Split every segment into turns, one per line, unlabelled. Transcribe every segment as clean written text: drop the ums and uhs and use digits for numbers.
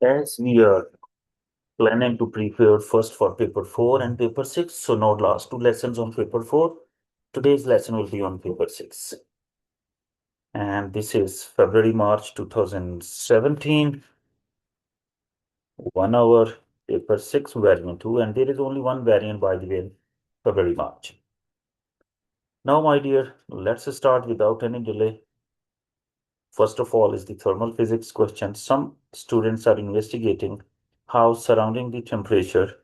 As we are planning to prepare first for paper 4 and paper 6, so now last two lessons on paper 4. Today's lesson will be on paper 6. And this is February, March 2017, 1 hour, paper 6, variant 2, and there is only one variant by the way, February, March. Now, my dear, let's start without any delay. First of all is the thermal physics question. Some students are investigating how surrounding the temperature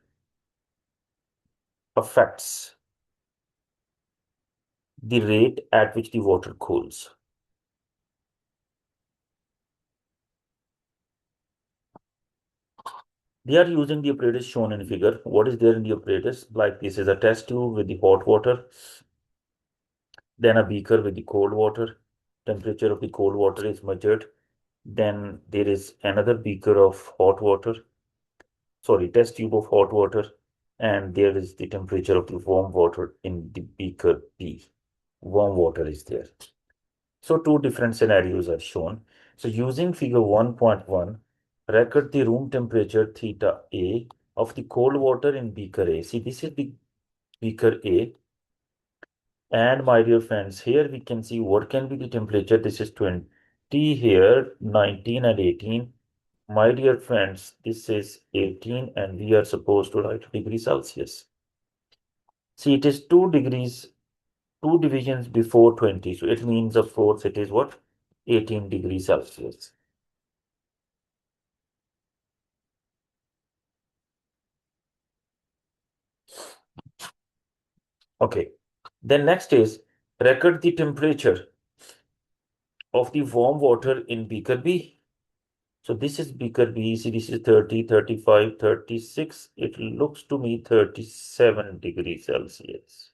affects the rate at which the water cools. They are using the apparatus shown in figure. What is there in the apparatus? Like this is a test tube with the hot water, then a beaker with the cold water. Temperature of the cold water is measured. Then there is another beaker of hot water, sorry, test tube of hot water, and there is the temperature of the warm water in the beaker B. Warm water is there. So two different scenarios are shown. So using figure 1.1, record the room temperature theta A of the cold water in beaker A. See, this is the beaker A. And my dear friends, here we can see what can be the temperature. This is 20 here, 19 and 18. My dear friends, this is 18 and we are supposed to write degrees Celsius. See, it is 2 degrees, 2 divisions before 20. So it means, of course, it is what? 18 degrees Celsius. Okay. Then next is record the temperature of the warm water in beaker B. So this is beaker B. See, this is 30, 35, 36. It looks to me 37 degrees Celsius.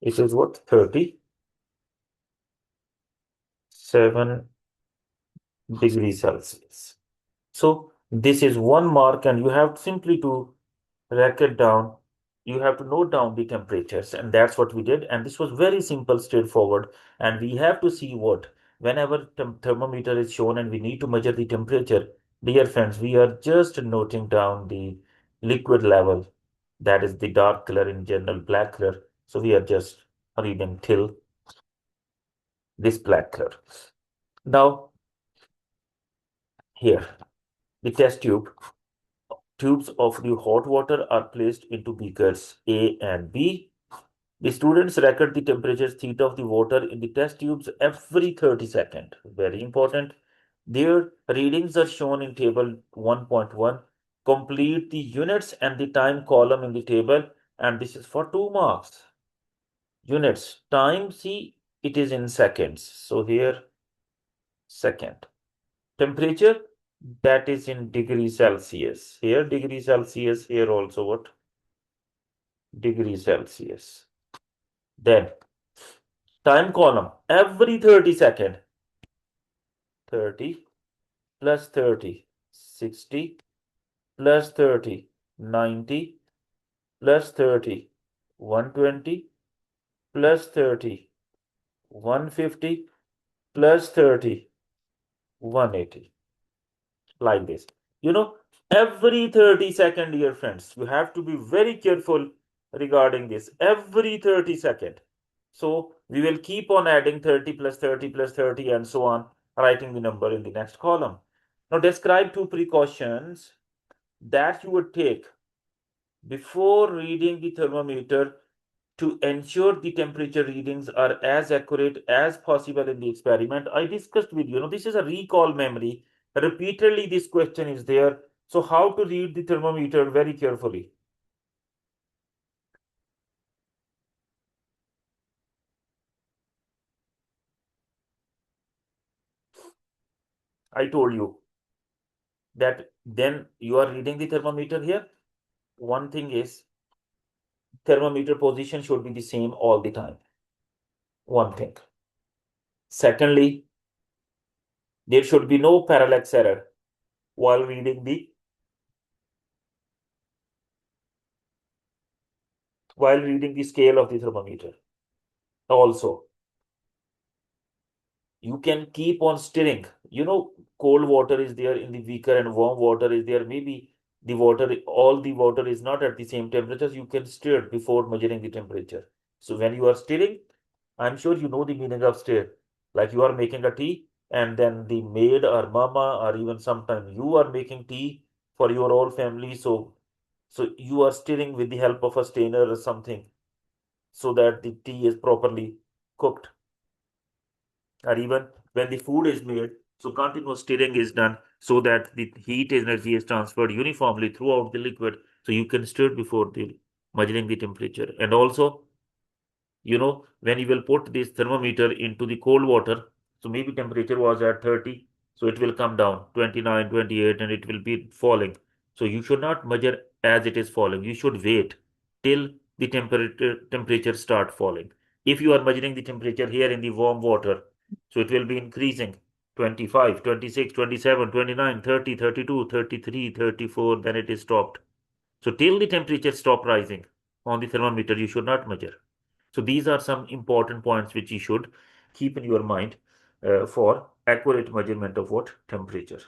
It is what? 37 degrees Celsius. So this is one mark and you have simply to write it down. You have to note down the temperatures and that's what we did. And this was very simple, straightforward. And we have to see what, whenever thermometer is shown and we need to measure the temperature, dear friends, we are just noting down the liquid level. That is the dark color, in general black color. So we are just reading till this black color. Now here, the test tube. Tubes of the hot water are placed into beakers A and B. The students record the temperature theta of the water in the test tubes every 30 seconds. Very important. Their readings are shown in table 1.1. Complete the units and the time column in the table, and this is for 2 marks. Units, time, see, it is in seconds. So here, second. Temperature, that is in degrees Celsius. Here, degrees Celsius, here also what? Degrees Celsius. Then, time column, every 30 second. 30 plus 30, 60 plus 30, 90 plus 30, 120 plus 30, 150 plus 30, 180. Like this. You know, every 30 second, dear friends, you have to be very careful regarding this. Every 30 second. So we will keep on adding 30 plus 30 plus 30 and so on, writing the number in the next column. Now describe 2 precautions that you would take before reading the thermometer to ensure the temperature readings are as accurate as possible in the experiment. I discussed with you, this is a recall memory. Repeatedly, this question is there. So how to read the thermometer very carefully? I told you that then you are reading the thermometer here. One thing is thermometer position should be the same all the time. One thing. Secondly, there should be no parallax error while reading the scale of the thermometer. Also, you can keep on stirring. Cold water is there in the beaker and warm water is there. Maybe all the water is not at the same temperature. You can stir before measuring the temperature. So when you are stirring, I'm sure you know the meaning of stir. Like you are making a tea, and then the maid or mama, or even sometime you are making tea for your whole family. So you are stirring with the help of a strainer or something, so that the tea is properly cooked. Or even when the food is made, so continuous stirring is done so that the heat energy is transferred uniformly throughout the liquid. So you can stir before the measuring the temperature. And also, when you will put this thermometer into the cold water, so maybe temperature was at 30, so it will come down 29, 28, and it will be falling. So you should not measure as it is falling. You should wait till the temperature start falling. If you are measuring the temperature here in the warm water, so it will be increasing 25, 26, 27, 29, 30, 32, 33, 34, then it is stopped. So till the temperature stop rising on the thermometer, you should not measure. So these are some important points which you should keep in your mind for accurate measurement of what temperature.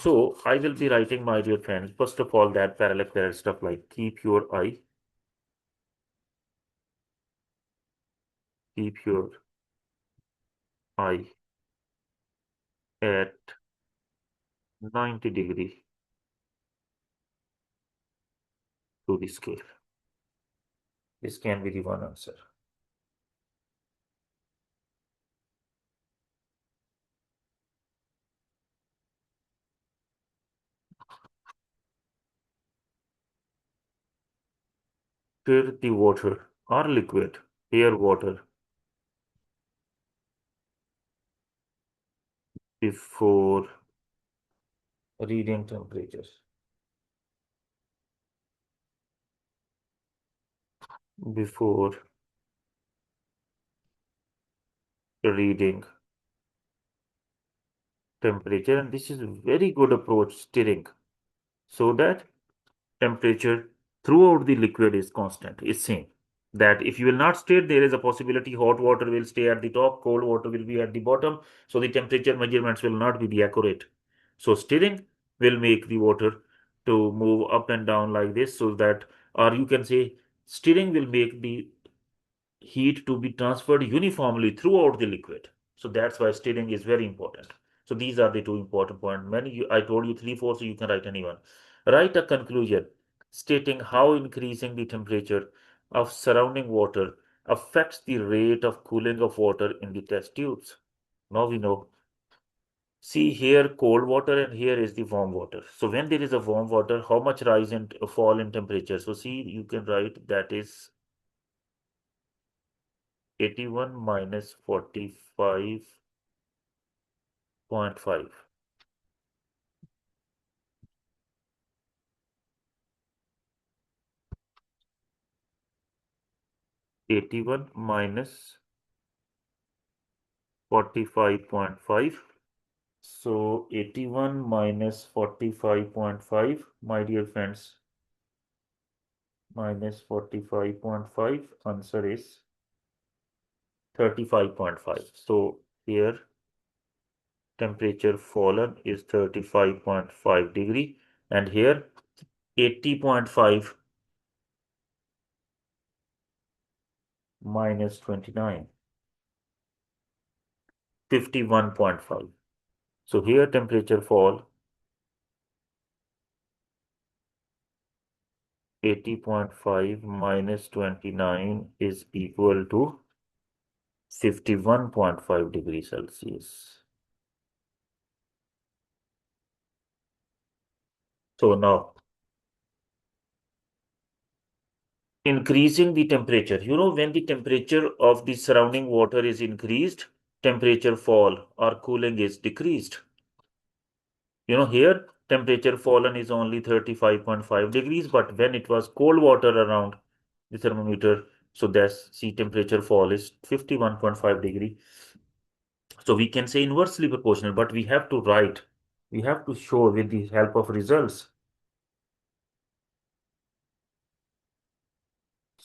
So I will be writing, my dear friends, first of all, that parallel stuff like keep your eye at 90 degree to the scale. This can be the one answer. Stir the water or liquid, air water, before reading temperature. Before reading temperature, and this is a very good approach, stirring, so that temperature throughout the liquid is constant, is same. That if you will not stir, there is a possibility hot water will stay at the top, cold water will be at the bottom, so the temperature measurements will not be the accurate. So stirring will make the water to move up and down like this, so that, or you can say, stirring will make the heat to be transferred uniformly throughout the liquid. So that's why stirring is very important. So these are the two important points. I told you three, four, so you can write anyone. Write a conclusion stating how increasing the temperature of surrounding water affects the rate of cooling of water in the test tubes. Now we know. See here, cold water, and here is the warm water. So when there is a warm water, how much rise and fall in temperature? So see, you can write that is 81 minus 45.5. 81 minus 45.5. So 81 minus 45.5, my dear friends, minus 45.5, answer is 35.5. So here temperature fallen is 35.5 degree, and here 80.5 minus 29, 51.5. So here temperature fall 80.5 minus 29 is equal to 51.5 degrees Celsius. So now, increasing the temperature. When the temperature of the surrounding water is increased, temperature fall or cooling is decreased. Here temperature fallen is only 35.5 degrees, but when it was cold water around the thermometer, so that's see temperature fall is 51.5 degree. So we can say inversely proportional, but we have to write, we have to show with the help of results.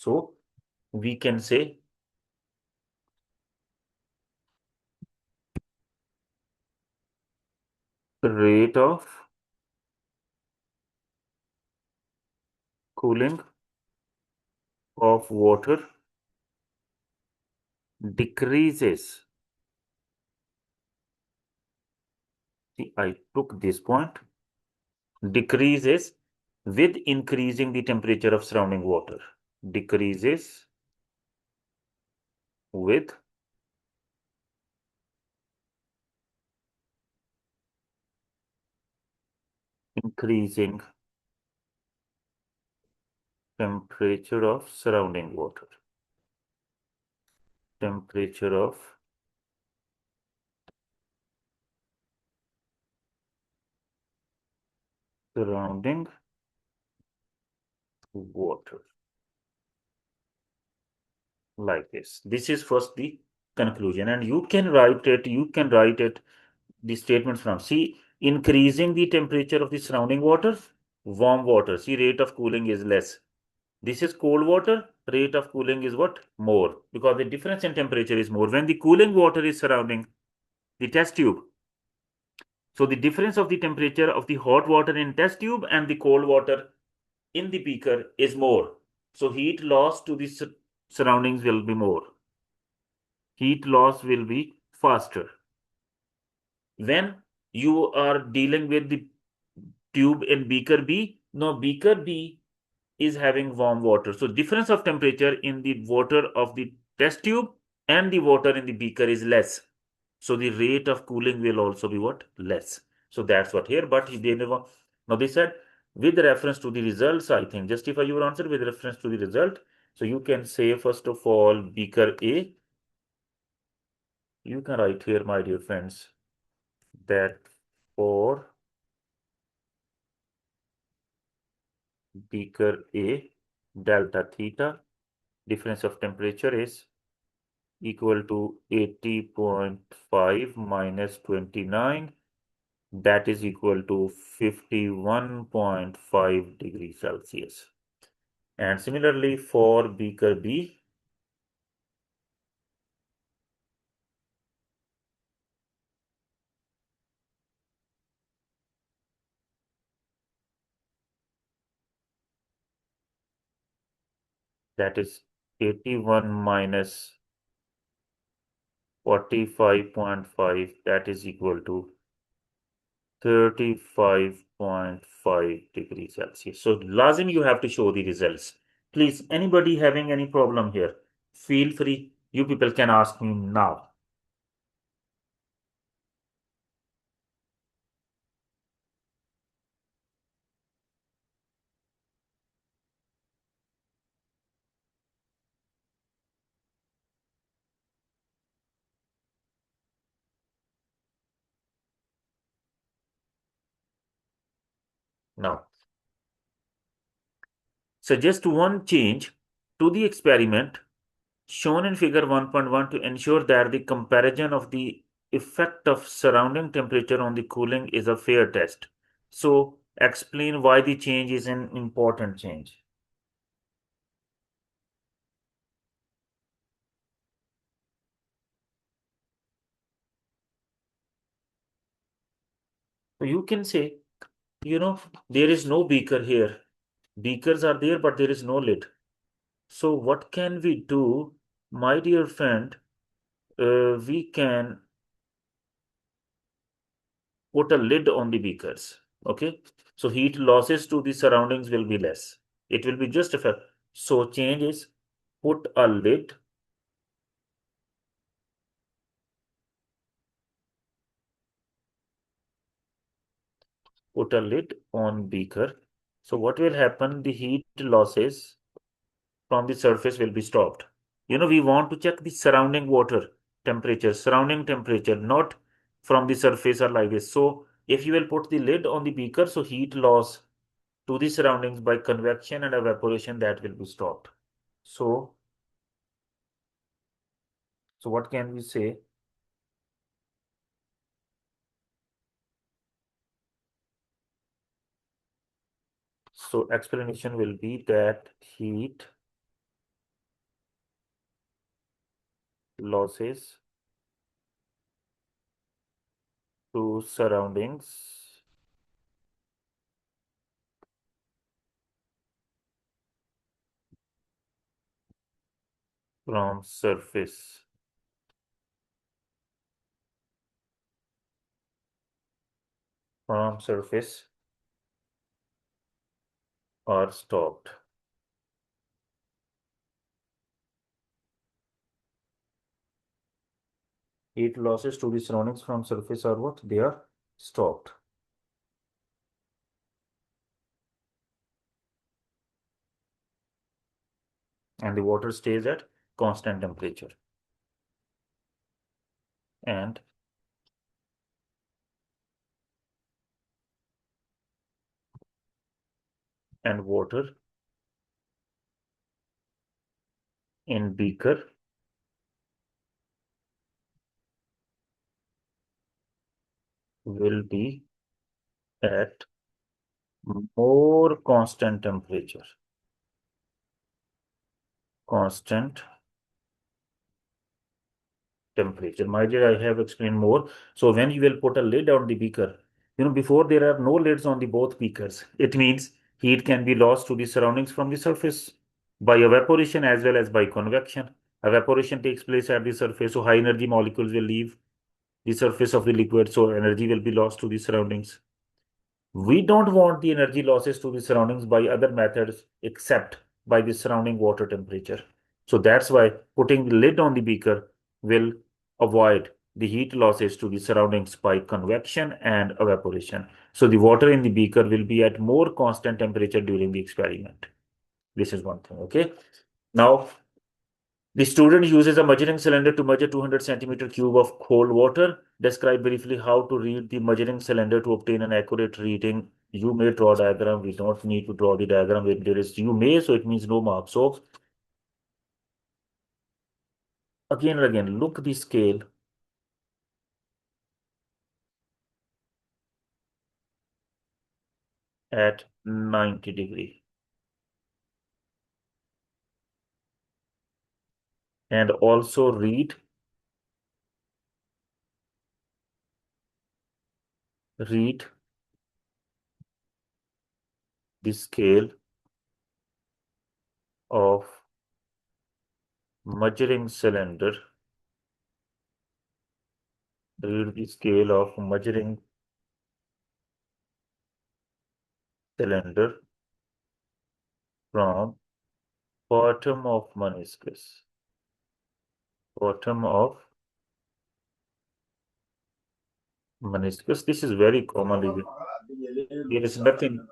So we can say the rate of cooling of water decreases. See, I took this point. Decreases with increasing the temperature of surrounding water. Decreases with increasing temperature of surrounding water. Temperature of surrounding water. Like this. This is first the conclusion, and you can write it, the statements from. See, increasing the temperature of the surrounding water, warm water. See, rate of cooling is less. This is cold water, rate of cooling is what? More, because the difference in temperature is more. When the cooling water is surrounding the test tube, so the difference of the temperature of the hot water in test tube and the cold water in the beaker is more. So heat loss to the surroundings will be more. Heat loss will be faster. When you are dealing with the tube in beaker B, no, beaker B is having warm water. So difference of temperature in the water of the test tube and the water in the beaker is less. So the rate of cooling will also be what? Less. So that's what here. But they never. Now they said with reference to the results, I think justify your answer with reference to the result. So you can say first of all beaker A. You can write here, my dear friends, that for beaker A, delta theta, difference of temperature is equal to 80.5 minus 29. That is equal to 51.5 degrees Celsius. And similarly for beaker B, that is 81 minus 45.5, that is equal to 35.5 degrees Celsius. So lazim you have to show the results. Please, anybody having any problem here, feel free. You people can ask me now. Now, suggest one change to the experiment shown in figure 1.1 to ensure that the comparison of the effect of surrounding temperature on the cooling is a fair test. So explain why the change is an important change. So you can say, there is no beaker here. Beakers are there, but there is no lid. So what can we do, my dear friend? We can put a lid on the beakers. Okay. So heat losses to the surroundings will be less. It will be just a fair. So change is put a lid. Put a lid on beaker. So what will happen? The heat losses from the surface will be stopped. We want to check the surrounding water temperature, surrounding temperature, not from the surface or like this. So if you will put the lid on the beaker, so heat loss to the surroundings by convection and evaporation, that will be stopped. So what can we say? So explanation will be that heat losses to surroundings from surface. From surface are stopped. Heat losses to the surroundings from surface are what? They are stopped. And the water stays at constant temperature. And water in beaker will be at more constant temperature. Constant temperature. My dear, I have explained more. So when you will put a lid on the beaker, before there are no lids on the both beakers, it means heat can be lost to the surroundings from the surface by evaporation as well as by convection. Evaporation takes place at the surface, so high energy molecules will leave the surface of the liquid, so energy will be lost to the surroundings. We don't want the energy losses to the surroundings by other methods except by the surrounding water temperature. So that's why putting the lid on the beaker will avoid the heat losses to the surroundings by convection and evaporation. So the water in the beaker will be at more constant temperature during the experiment. This is one thing, okay? Now, the student uses a measuring cylinder to measure 200 centimeter cube of cold water. Describe briefly how to read the measuring cylinder to obtain an accurate reading. You may draw a diagram. We don't need to draw the diagram. If there is you may, so it means no mark. So again and again, look the scale at 90 degree. And also read the scale of measuring cylinder. Read the scale of measuring cylinder from bottom of meniscus. Bottom of meniscus. This is very commonly used. There is nothing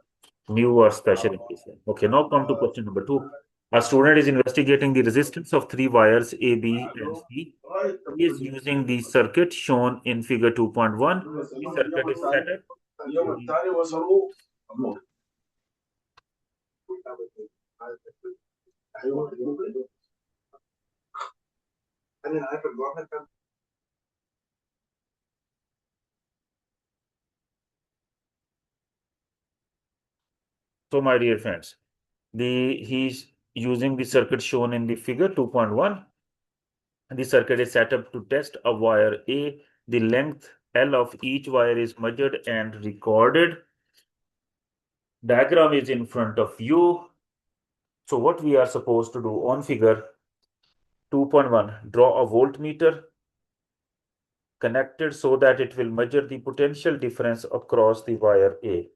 new or special in this. Okay, now come to question number 2. A student is investigating the resistance of 3 wires A, B, and C. He is using the circuit shown in figure 2.1. The circuit is set up. So, my dear friends, he's using the circuit shown in the figure 2.1. The circuit is set up to test a wire A. The length L of each wire is measured and recorded. Diagram is in front of you. So what we are supposed to do on figure 2.1, draw a voltmeter connected so that it will measure the potential difference across the wire A.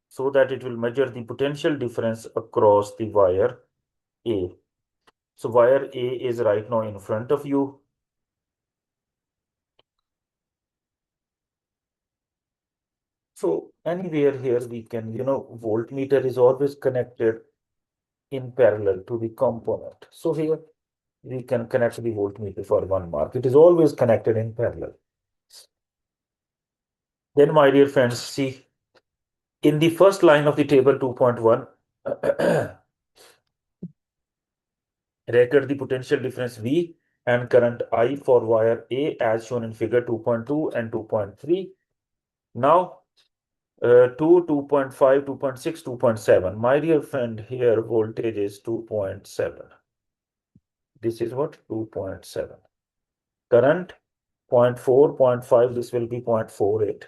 So that it will measure the potential difference across the wire A. So wire A is right now in front of you. So anywhere here we can, voltmeter is always connected in parallel to the component. So here we can connect the voltmeter for 1 mark. It is always connected in parallel. Then, my dear friends, see, in the first line of the table 2.1, record the potential difference V and current I for wire A as shown in figure 2.2 and 2.3. Now, 2, 2.5, 2.6, 2.7. My dear friend, here voltage is 2.7. This is what? 2.7. Current 0.4, 0.5, this will be 0.48.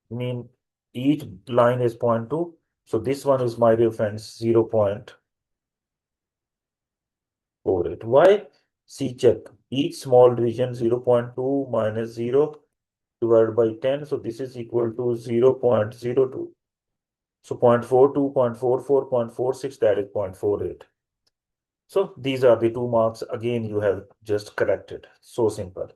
Mean each line is 0.2. So this one is, my dear friends, 0.48. Why? See, check. Each small division 0.2 minus 0 divided by 10. So this is equal to 0.02. So 0.42, 0.44, 0.46, that is 0.48. So these are the 2 marks. Again, you have just corrected. So simple.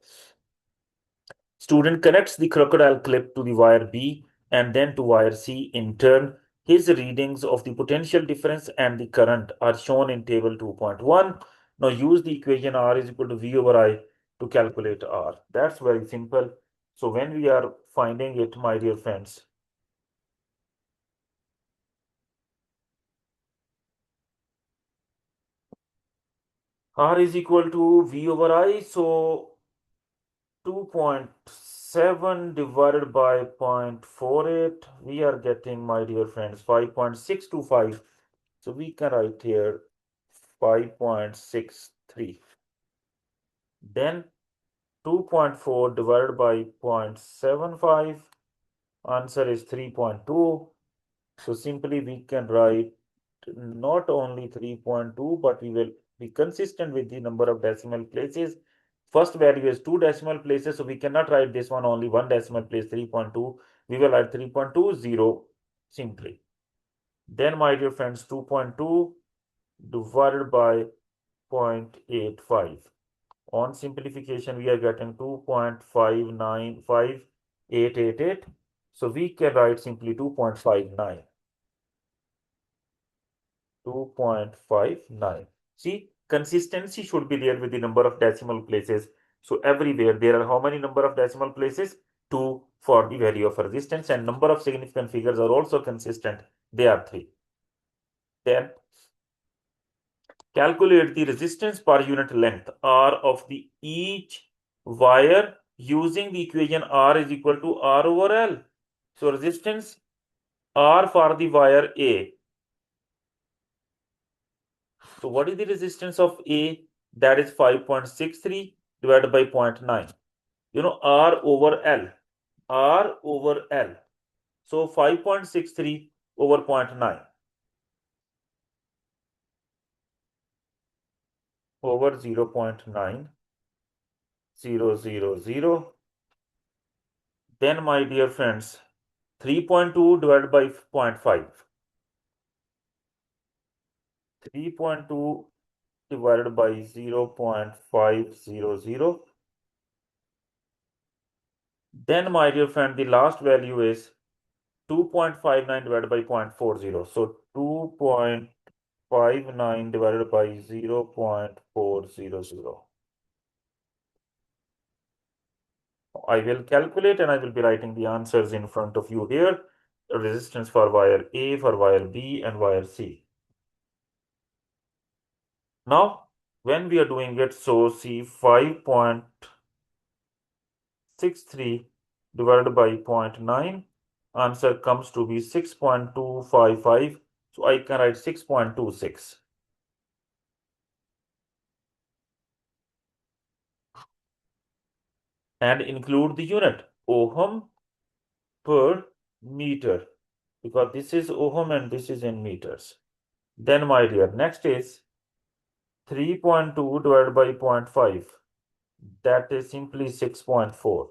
Student connects the crocodile clip to the wire B and then to wire C. In turn, his readings of the potential difference and the current are shown in table 2.1. Now use the equation R is equal to V over I to calculate R. That's very simple. So when we are finding it, my dear friends, R is equal to V over I. So 2.7 divided by 0.48, we are getting, my dear friends, 5.625. So we can write here 5.63. Then 2.4 divided by 0.75, answer is 3.2. So simply we can write not only 3.2, but we will be consistent with the number of decimal places. First value is 2 decimal places, so we cannot write this one only 1 decimal place 3.2. We will write 3.20 simply. Then, my dear friends, 2.2 divided by 0.85. On simplification, we are getting 2.595888. So we can write simply 2.59. 2.59. See, consistency should be there with the number of decimal places. So everywhere there are how many number of decimal places? 2 for the value of resistance, and number of significant figures are also consistent. They are 3. Then calculate the resistance per unit length R of the each wire using the equation R is equal to R over L. So resistance R for the wire A. So what is the resistance of A? That is 5.63 divided by 0.9. You know, R over L. R over L. So 5.63 over 0.9 over 0.9000. Then, my dear friends, 3.2 divided by 0.5. 3.2 divided by 0.500. Then, my dear friend, the last value is 2.59 divided by 0.40. So 2.59 divided by 0.400. I will calculate and I will be writing the answers in front of you here. Resistance for wire A, for wire B, and wire C. Now, when we are doing it, so see 5.63 divided by 0.9, answer comes to be 6.255. So I can write 6.26. And include the unit ohm per meter, because this is ohm and this is in meters. Then, my dear, next is 3.2 divided by 0.5. That is simply 6.4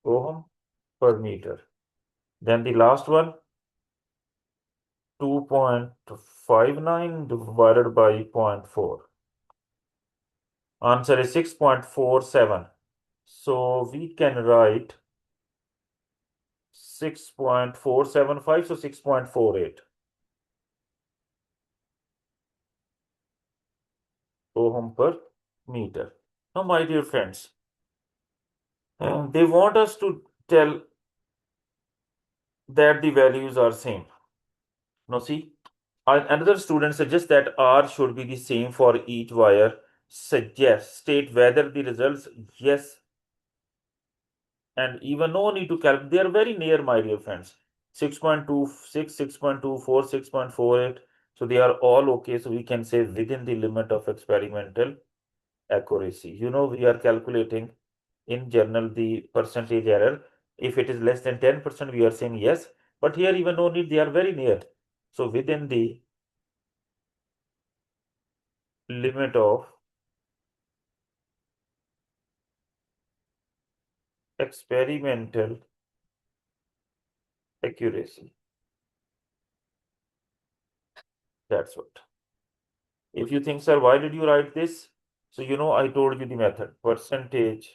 ohm per meter. Then the last one, 2.59 divided by 0.4. Answer is 6.47. So we can write 6.475, so 6.48 ohm per meter. Now, my dear friends, they want us to tell that the values are same. Now see, another student suggests that R should be the same for each wire. State whether the results yes and even no need to calculate. They are very near, my dear friends. 6.26, 6.24, 6.48. So they are all okay. So we can say within the limit of experimental accuracy. We are calculating in general the percentage error. If it is less than 10%, we are saying yes. But here even no need, they are very near. So within the limit of experimental accuracy. That's what. If you think, sir, why did you write this? So, I told you the method. Percentage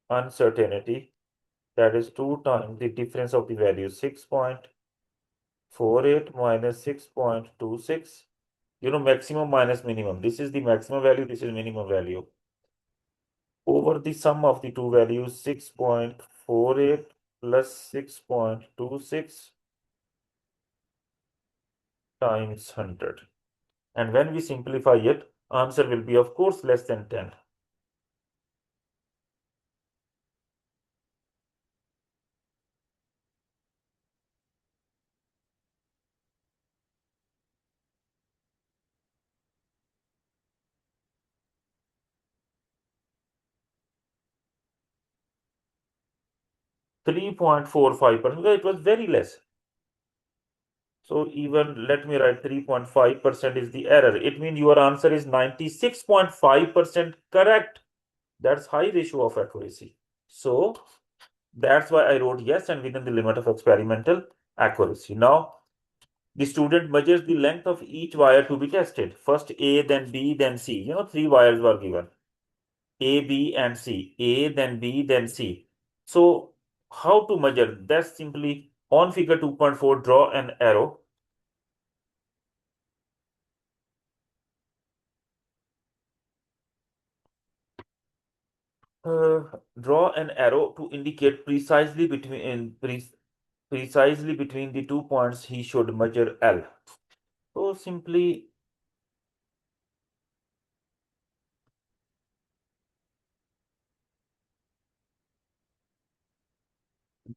uncertainty, that is 2 times the difference of the value, 6.48 minus 6.26. Maximum minus minimum. This is the maximum value, this is minimum value. Over the sum of the two values, 6.48 plus 6.26 times 100. And when we simplify it, answer will be, of course, less than 10. 3.45%. It was very less. So even let me write 3.5% is the error. It means your answer is 96.5% correct. That's high ratio of accuracy. So that's why I wrote yes and within the limit of experimental accuracy. Now the student measures the length of each wire to be tested. First A, then B, then C. Three wires were given. A, B, and C. A, then B, then C. So how to measure? That's simply on figure 2.4, draw an arrow. Draw an arrow to indicate precisely between the 2 points he should measure L. So simply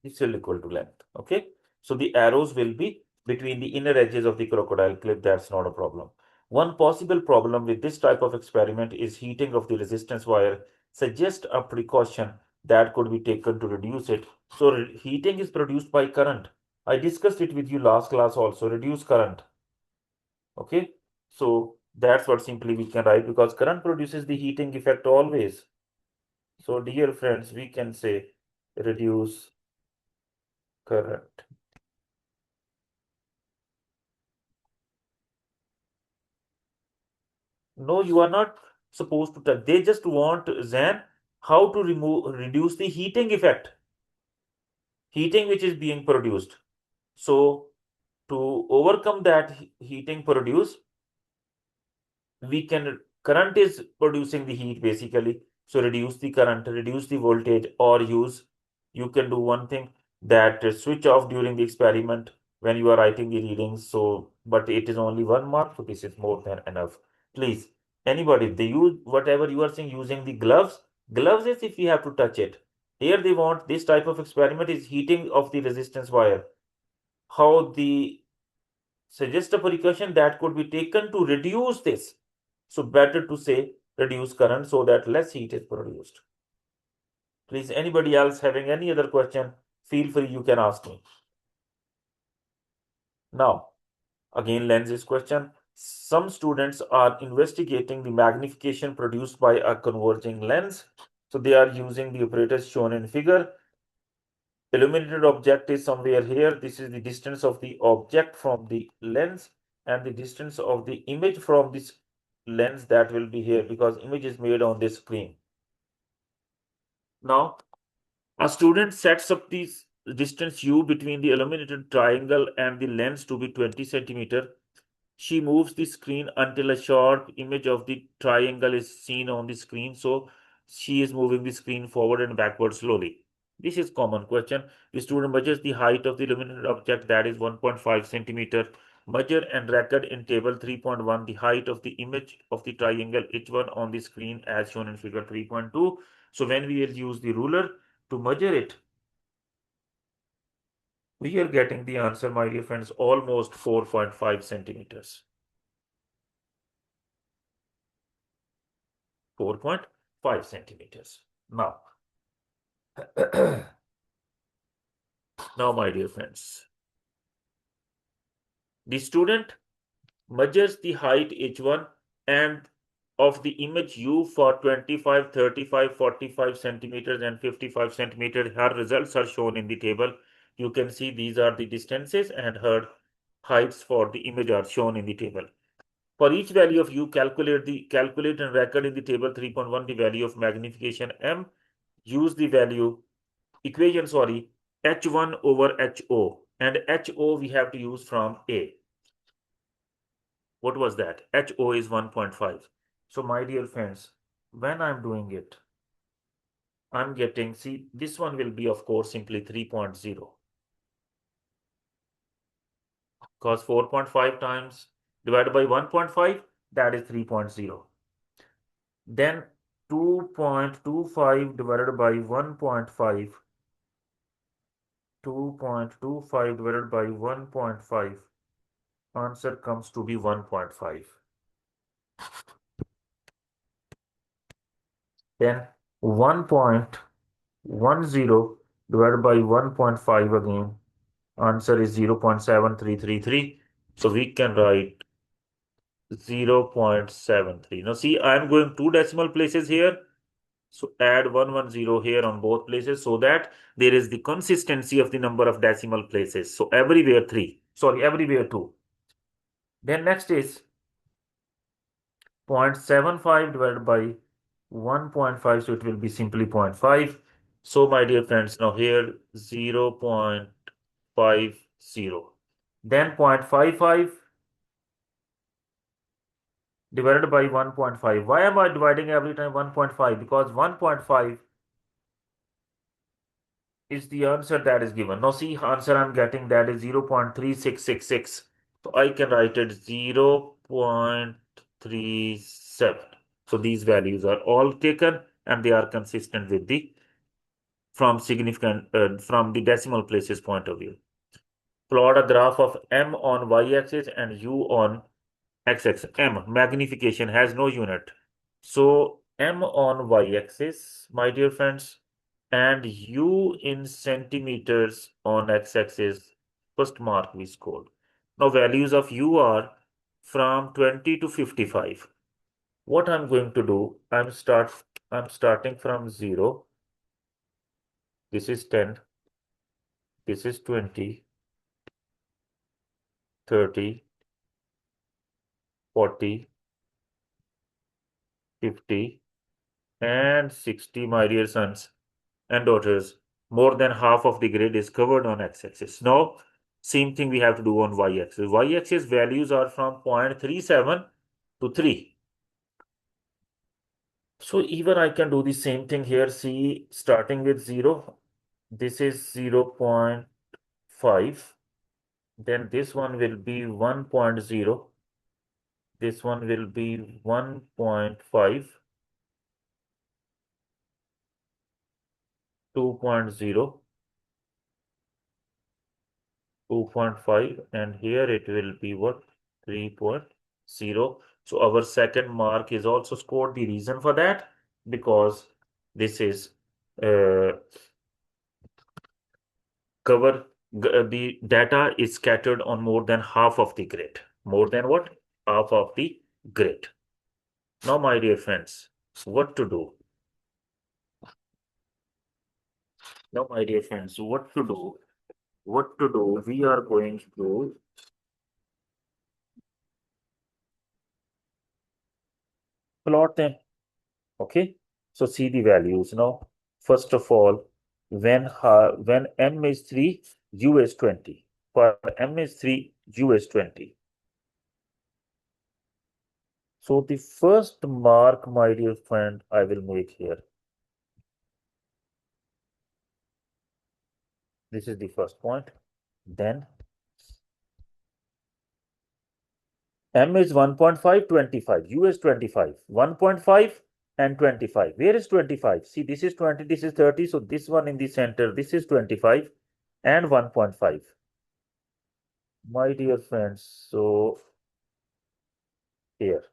this will equal to length. Okay. So the arrows will be between the inner edges of the crocodile clip. That's not a problem. One possible problem with this type of experiment is heating of the resistance wire. Suggest a precaution that could be taken to reduce it. So heating is produced by current. I discussed it with you last class also. Reduce current. Okay. So that's what simply we can write because current produces the heating effect always. So dear friends, we can say reduce current. No, you are not supposed to touch. They just want Zan how to reduce the heating effect, heating which is being produced. So to overcome that heating produced, we can current is producing the heat basically. So reduce the current, reduce the voltage, or use you can do one thing that switch off during the experiment when you are writing the readings. So, but it is only 1 mark, so this is more than enough. Please, anybody, they use whatever you are saying using the gloves. Gloves is if you have to touch it. Here they want this type of experiment is heating of the resistance wire. How the suggest a precaution that could be taken to reduce this. So better to say reduce current so that less heat is produced. Please, anybody else having any other question, feel free, you can ask me. Now, again, lenses question. Some students are investigating the magnification produced by a converging lens. So they are using the operators shown in figure. Illuminated object is somewhere here. This is the distance of the object from the lens and the distance of the image from this lens that will be here because image is made on this screen. Now, a student sets up the distance u between the illuminated triangle and the lens to be 20 centimeter. She moves the screen until a sharp image of the triangle is seen on the screen. So she is moving the screen forward and backward slowly. This is common question. The student measures the height of the illuminated object that is 1.5 centimeter. Measure and record in table 3.1 the height of the image of the triangle H1 on the screen as shown in figure 3.2. So when we will use the ruler to measure it, We are getting the answer, my dear friends, almost 4.5 centimeters. 4.5 centimeters. Now, now, my dear friends, the student measures the height h1 and of the image u for 25, 35, 45 centimeters and 55 centimeters. Her results are shown in the table. You can see these are the distances and her heights for the image are shown in the table. For each value of u, calculate and record in the table 3.1 the value of magnification m. Use the value equation, h1 over ho, and ho we have to use from a. What was that? HO is 1.5. So my dear friends, when I'm doing it, I'm getting, see, this one will be, of course, simply 3.0. Because 4.5 times divided by 1.5, that is 3.0. Then 2.25 divided by 1.5. 2.25 divided by 1.5. Answer comes to be 1.5. Then 1.10 divided by 1.5 again. Answer is 0.7333. So we can write 0.73. Now see, I'm going two decimal places here. So add 110 here on both places so that there is the consistency of the number of decimal places. So everywhere 3. Sorry, everywhere 2. Then next is 0.75 divided by 1.5. So it will be simply 0.5. So my dear friends, now here 0.50. Then 0.55 divided by 1.5. Why am I dividing every time 1.5? Because 1.5 is the answer that is given. Now see, answer I'm getting that is 0.3666. So I can write it 0.37. So these values are all taken and they are consistent with the from the decimal places point of view. Plot a graph of m on y-axis and u on x-axis. M, magnification, has no unit. So m on y-axis, my dear friends, and u in centimeters on x-axis, first mark we scored. Now values of u are from 20 to 55. What I'm going to do, I'm starting from 0. This is 10. This is 20, 30, 40, 50, and 60, my dear sons and daughters. More than half of the grid is covered on x-axis. Now, same thing we have to do on y-axis. Y-axis values are from 0.37 to 3. So even I can do the same thing here. See, starting with 0, this is 0.5. Then this one will be 1.0. This one will be 1.5. 2.0, 2.5, and here it will be what? 3.0. So our second mark is also scored. The reason for that, because this is the data is scattered on more than half of the grid. More than what? Half of the grid. Now, my dear friends, what to do? Now, my dear friends, what to do? What to do? We are going to plot them. Okay, so see the values now. First of all, when m is 3, u is 20. For m is 3, u is 20. So the first mark, my dear friend, I will make here. This is the first point. Then m is 1.5, 25. U is 25. 1.5 and 25. Where is 25? See, this is 20, this is 30. So this one in the center, this is 25. and 1.5. My dear friends, so here,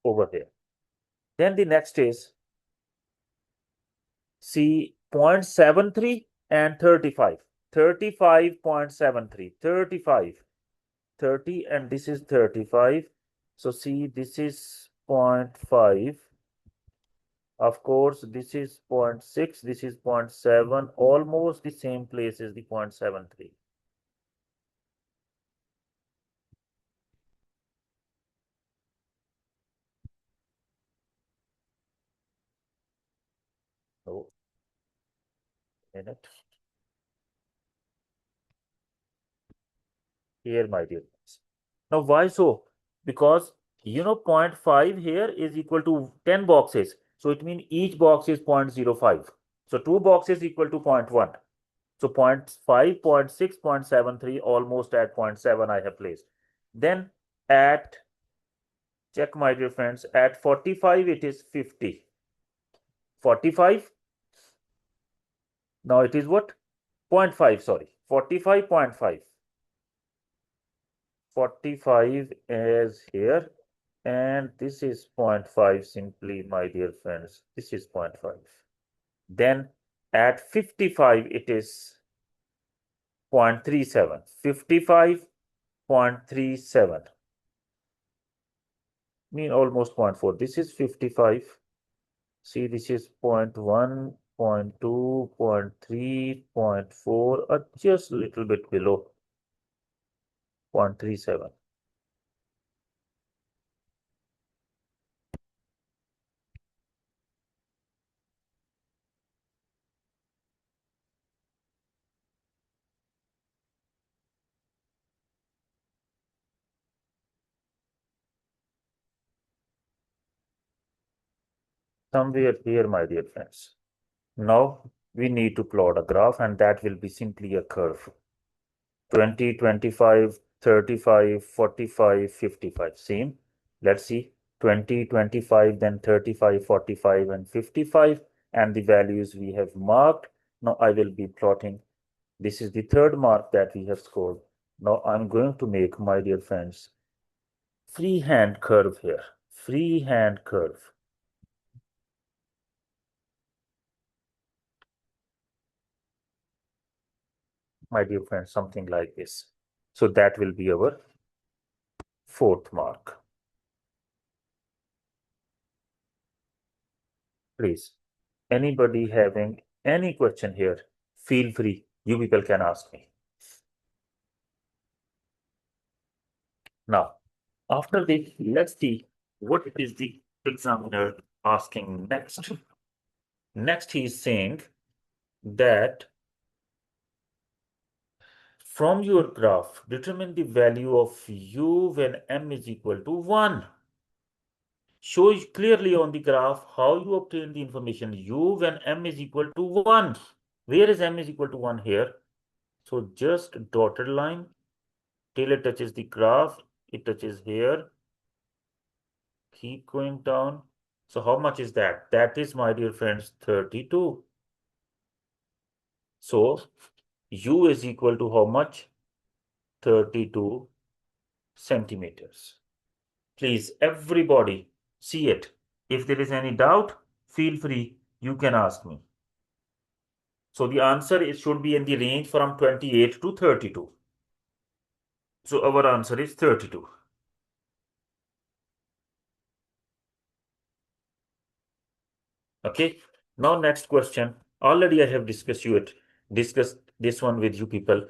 over here. Then the next is see 0.73 and 35. 35.73, 35, 30, and this is 35. So see, this is 0.5. Of course, this is 0.6, this is 0.7, almost the same place as the 0.73. So, minute. Here, my dear friends. Now, why so? Because you know 0.5 here is equal to 10 boxes. So it means each box is 0.05. So two boxes equal to 0.1. So 0.5, 0.6, 0.73, almost at 0.7 I have placed. Then at, check my dear friends, at 45 it is 50. 45, now it is what? 0.5, sorry, 45.5. 45 is here, and this is 0.5 simply, my dear friends. This is 0.5. Then at 55, it is 0.37. 55.37. Mean almost 0.4. This is 55. See, this is 0.1, 0.2, 0.3, 0.4, or just a little bit below 0.37. Somewhere here, my dear friends. Now we need to plot a graph, and that will be simply a curve. 20, 25, 35, 45, 55. Same. Let's see. 20, 25, then 35, 45, and 55. And the values we have marked. Now I will be plotting. This is the third mark that we have scored. Now I'm going to make, my dear friends, freehand curve here. Freehand curve. My dear friends, something like this. So that will be our fourth mark. Please, anybody having any question here, feel free. You people can ask me. Now, after this, let's see what is the examiner asking next. Next, he is saying that from your graph, determine the value of u when m is equal to 1. Show clearly on the graph how you obtain the information u when m is equal to 1. Where is m is equal to 1 here? So just dotted line till it touches the graph, it touches here. Keep going down. So how much is that? That is, my dear friends, 32. So u is equal to how much? 32 centimeters. Please, everybody, see it. If there is any doubt, feel free. You can ask me. So the answer is should be in the range from 28 to 32. So our answer is 32. Okay. Now next question. Already I have discussed this one with you people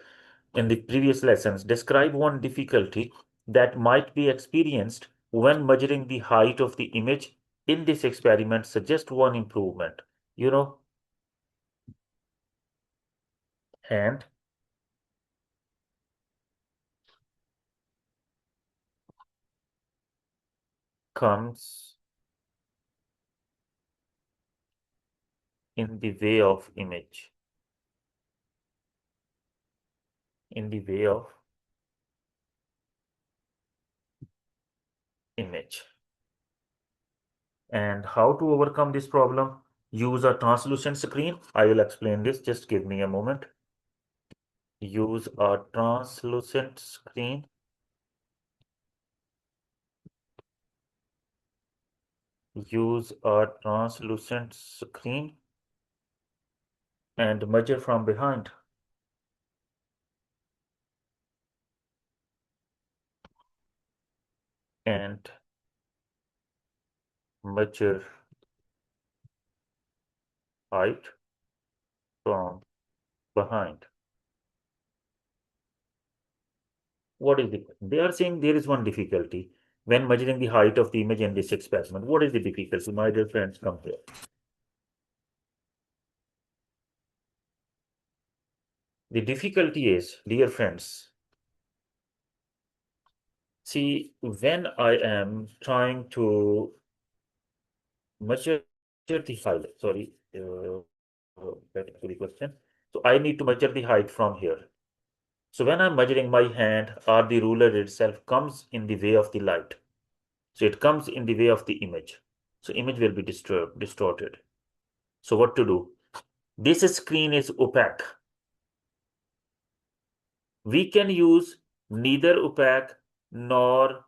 in the previous lessons. Describe one difficulty that might be experienced when measuring the height of the image in this experiment. Suggest one improvement. You know, and comes in the way of image. In the way of image. And how to overcome this problem? Use a translucent screen. I will explain this. Just give me a moment. Use a translucent screen. Use a translucent screen and measure from behind. And measure height from behind. What is they are saying there is one difficulty when measuring the height of the image in this experiment. What is the difficulty? My dear friends, come here. The difficulty is, dear friends, see, when I am trying to measure the height, sorry, back to the question. So I need to measure the height from here. So when I'm measuring, my hand or the ruler itself comes in the way of the light. So it comes in the way of the image. So image will be distorted. So what to do? This screen is opaque. We can use neither opaque nor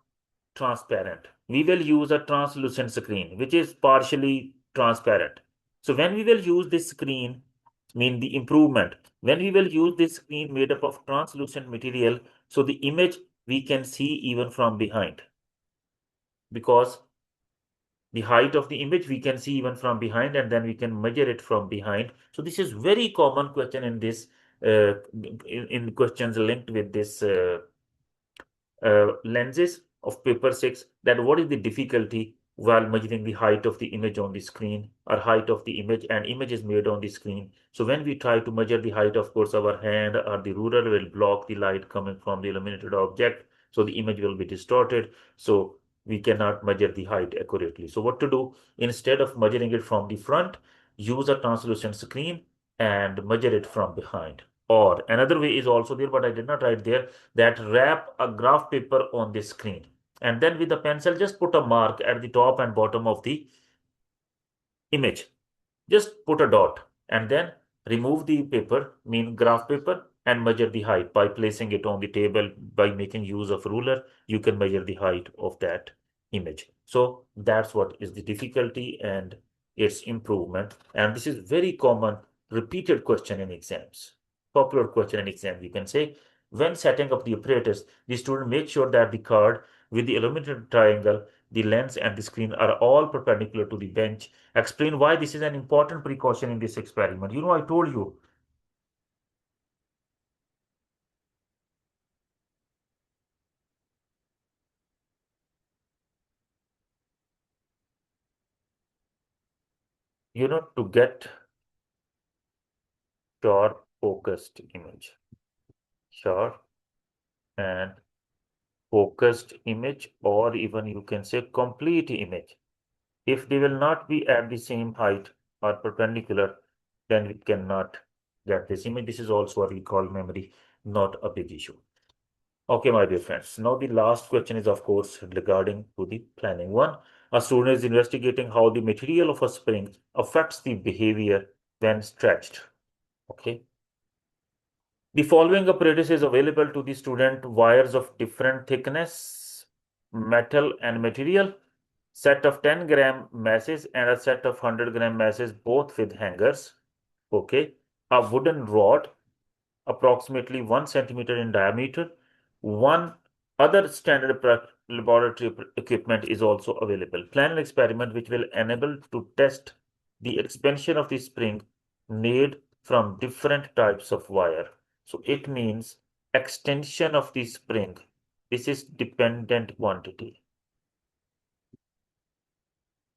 transparent. We will use a translucent screen, which is partially transparent. So when we will use this screen, mean the improvement, when we will use this screen made up of translucent material, so the image we can see even from behind. Because the height of the image we can see even from behind, and then we can measure it from behind. So this is very common question in this in questions linked with this lenses of paper 6, that what is the difficulty while measuring the height of the image on the screen, or height of the image, and image is made on the screen. So when we try to measure the height, of course our hand or the ruler will block the light coming from the illuminated object, so the image will be distorted, so we cannot measure the height accurately. So what to do? Instead of measuring it from the front, use a translucent screen and measure it from behind. Or another way is also there, but I did not write there, that wrap a graph paper on the screen, and then with the pencil just put a mark at the top and bottom of the image. Just put a dot and then remove the paper, mean graph paper, and measure the height by placing it on the table. By making use of ruler, you can measure the height of that image. So that's what is the difficulty and its improvement. And this is very common repeated question in exams. Popular question in exam, you can say. When setting up the apparatus, the student makes sure that the card with the illuminated triangle, the lens and the screen are all perpendicular to the bench. Explain why this is an important precaution in this experiment. I told you. To get sharp focused image. Sharp and focused image, or even you can say complete image. If they will not be at the same height or perpendicular, then we cannot get this image. This is also a recall memory, not a big issue. Okay, my dear friends. Now the last question is, of course, regarding to the planning one. A student is investigating how the material of a spring affects the behavior when stretched. Okay. The following apparatus is available to the student: wires of different thickness, metal and material, set of 10-gram masses and a set of 100-gram masses, both with hangers. Okay. A wooden rod approximately 1 centimeter in diameter. One other standard laboratory equipment is also available. Plan an experiment which will enable to test the expansion of the spring made from different types of wire. So it means extension of the spring. This is dependent quantity.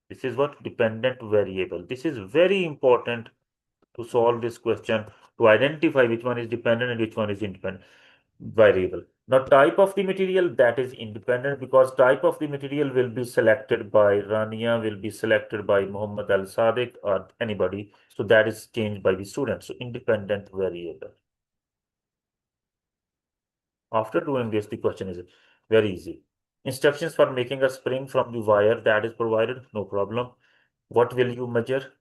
This is what dependent variable. This is very important to solve this question, to identify which one is dependent and which one is independent variable. Now, type of the material, that is independent, because type of the material will be selected by Rania, will be selected by Muhammad Al Sadiq or anybody. So that is changed by the student. So independent variable. After doing this, the question is very easy. Instructions for making a spring from the wire that is provided, no problem. What will you measure?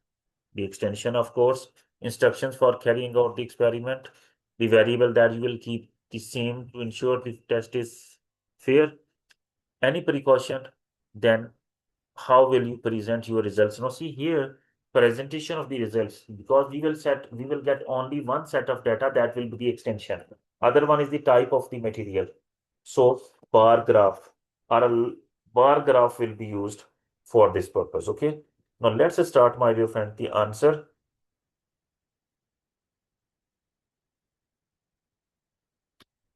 The extension, of course. Instructions for carrying out the experiment. The variable that you will keep the same to ensure the test is fair. Any precaution, then how will you present your results? Now see here, presentation of the results, because we will get only one set of data, that will be the extension. Other one is the type of the material. So bar graph or a bar graph will be used for this purpose. Okay. Now let's start, my dear friend, the answer.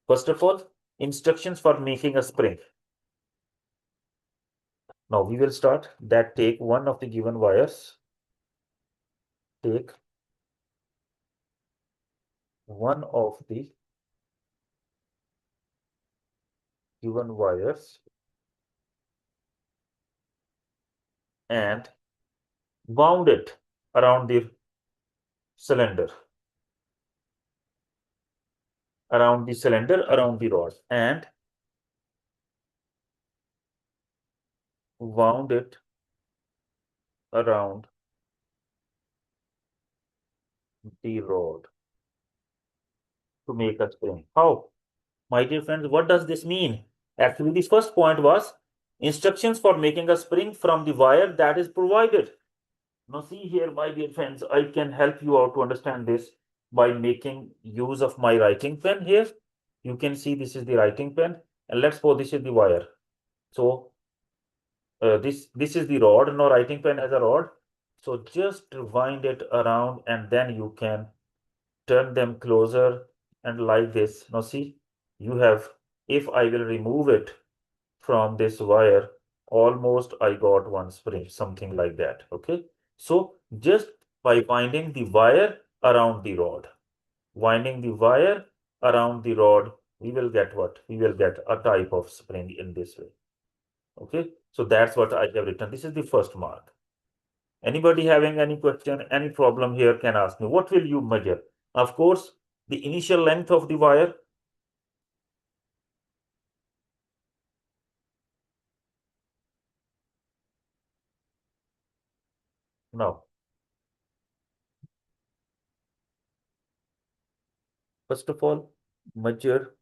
First of all, instructions for making a spring. Now we will start that. Take one of the given wires. Take one of the given wires and wound it around the cylinder, around the rod, and wound it around the rod to make a spring. How? My dear friends, what does this mean? Actually, this first point was instructions for making a spring from the wire that is provided. Now see here, my dear friends, I can help you out to understand this by making use of my writing pen here. You can see this is the writing pen, and let's suppose this is the wire. So this is the rod. Now writing pen has a rod. So just wind it around and then you can turn them closer and like this. Now see, you have, if I will remove it from this wire, almost I got one spring, something like that. Okay. So just by winding the wire around the rod, winding the wire around the rod, we will get what? We will get a type of spring in this way. Okay. So that's what I have written. This is the first mark. Anybody having any question, any problem here can ask me. What will you measure? Of course, the initial length of the wire. Now, first of all, measure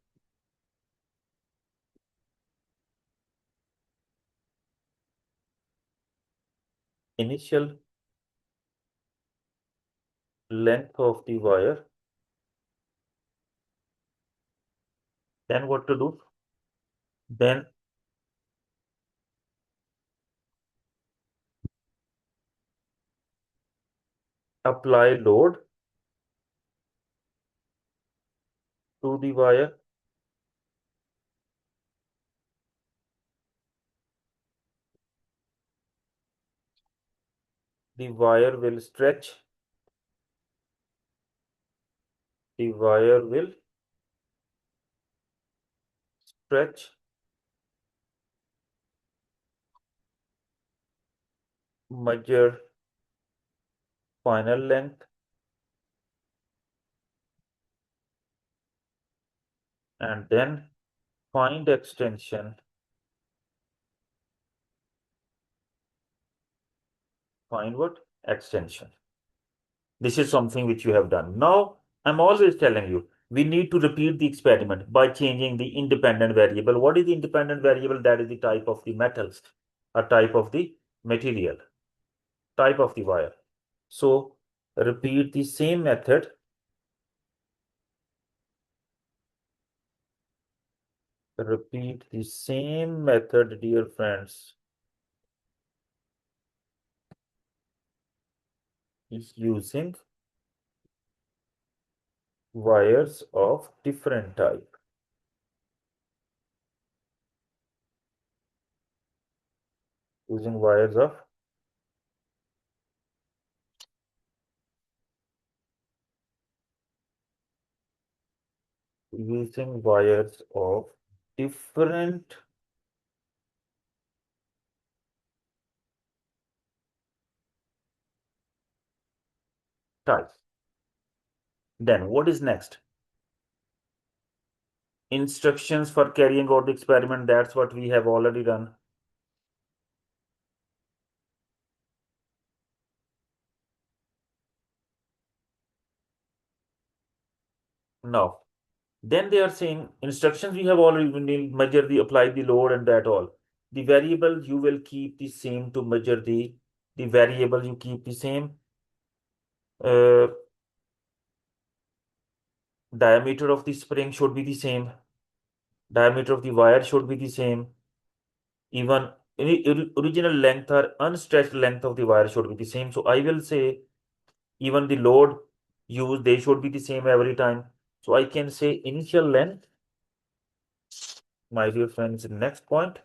initial length of the wire. Then what to do? Then apply load to the wire. The wire will stretch. The wire will stretch. Measure final length and then find extension. Find what? Extension. This is something which you have done. Now, I'm always telling you, we need to repeat the experiment by changing the independent variable. What is the independent variable? That is the type of the metals, a type of the material, type of the wire. So, repeat the same method. Repeat the same method, dear friends, using wires of different type. Using wires of different types. Then what is next? instructions for carrying out the experiment, that's what we have already done. Now, then they are saying instructions we have already measure the apply the load and that all. The variable you will keep the same to measure the variable you keep the same. Diameter of the spring should be the same. Diameter of the wire should be the same. Even original length or unstretched length of the wire should be the same. So I will say even the load used, they should be the same every time. So I can say initial length, my dear friends, next point,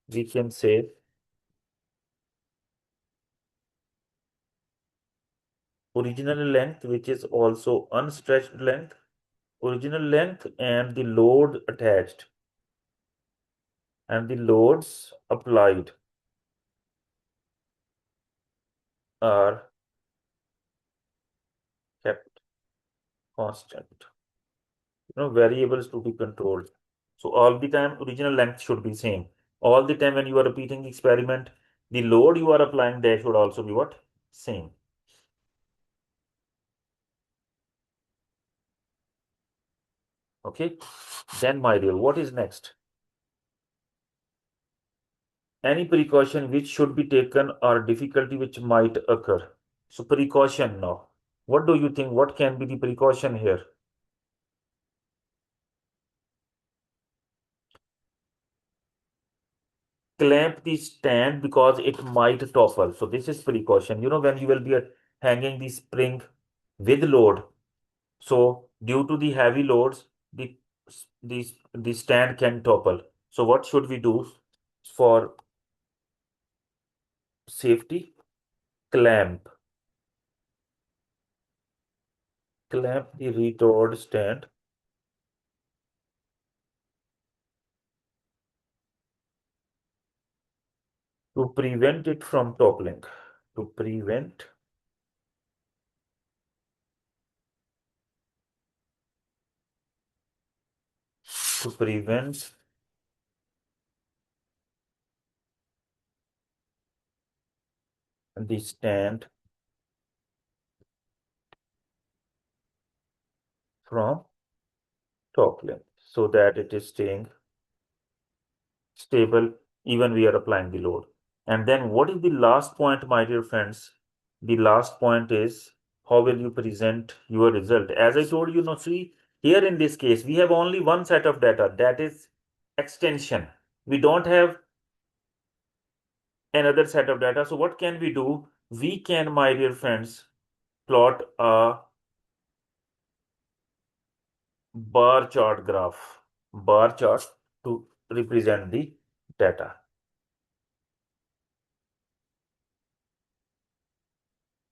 we can say original length, which is also unstretched length, original length and the load attached and the loads applied are kept constant. Variables to be controlled. So all the time original length should be same. All the time when you are repeating the experiment, the load you are applying there should also be what? Same. Okay. Then my dear, what is next? Any precaution which should be taken or difficulty which might occur. So precaution now. What do you think? What can be the precaution here? Clamp the stand because it might topple. So this is precaution. When you will be hanging the spring with load. So due to the heavy loads, the stand can topple. So what should we do for safety? Clamp. Clamp the retort stand to prevent it from toppling. To prevent to prevent the stand from toppling so that it is staying stable even we are applying the load. And then what is the last point, my dear friends? The last point is how will you present your result? As I told you, see, here in this case, we have only one set of data, that is extension. We don't have another set of data. So what can we do? We can, my dear friends, plot a bar chart graph, bar chart to represent the data.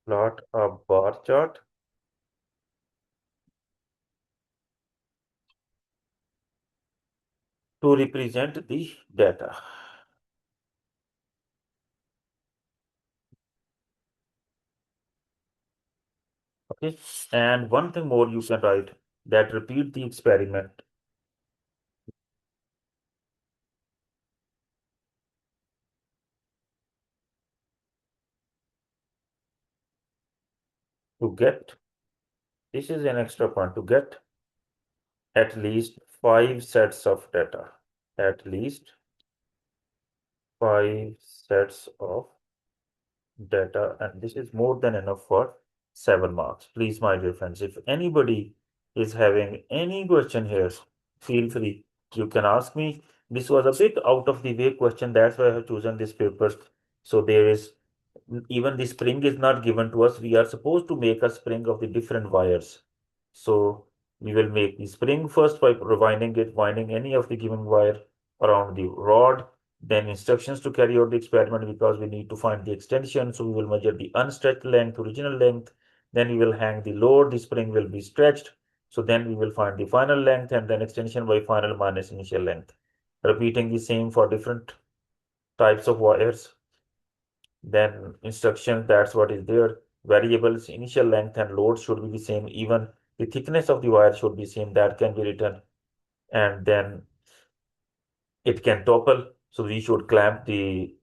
Plot a bar chart to represent the data. Okay, and one thing more you can write, that repeat the experiment to get, this is an extra point, to get at least 5 sets of data. At least 5 sets of data, and this is more than enough for 7 marks. Please, my dear friends, if anybody is having any question here, feel free. You can ask me. This was a bit out of the way question. That's why I have chosen this paper. So there is, even the spring is not given to us. We are supposed to make a spring of the different wires. So we will make the spring first by winding it, winding any of the given wire around the rod, then instructions to carry out the experiment because we need to find the extension. So we will measure the unstretched length, original length. Then we will hang the load. The spring will be stretched. So then we will find the final length and then extension by final minus initial length. Repeating the same for different types of wires. Then instructions, that's what is there. Variables, initial length and load should be the same. Even the thickness of the wire should be same. That can be written. and then it can topple. So we should clamp the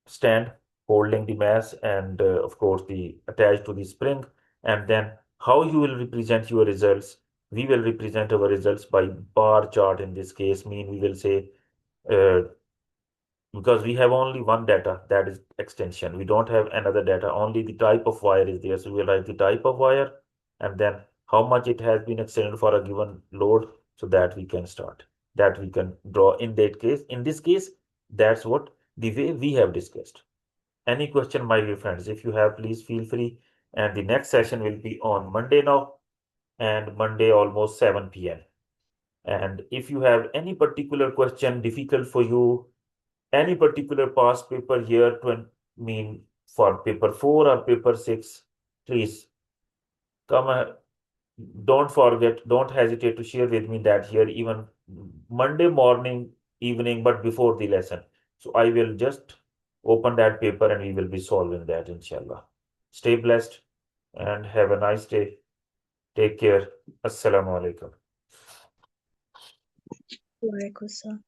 stand holding the mass and of course the attached to the spring. And then how you will represent your results? We will represent our results by bar chart. In this case, mean we will say uh, because we have only one data, that is extension. We don't have another data, only the type of wire is there. So we'll write the type of wire and then how much it has been extended for a given load, so that we can start, that we can draw in that case. In this case, that's what the way we have discussed. Any question, my dear friends, if you have, please feel free. And the next session will be on Monday now, and Monday almost 7 p.m. And if you have any particular question difficult for you, any particular past paper here to mean for paper 4 or paper 6, please come. Don't forget, don't hesitate to share with me that here, even Monday morning, evening, but before the lesson. So I will just open that paper and we will be solving that, inshallah. Stay blessed and have a nice day. Take care. Assalamu alaikum.
Walaikum salam.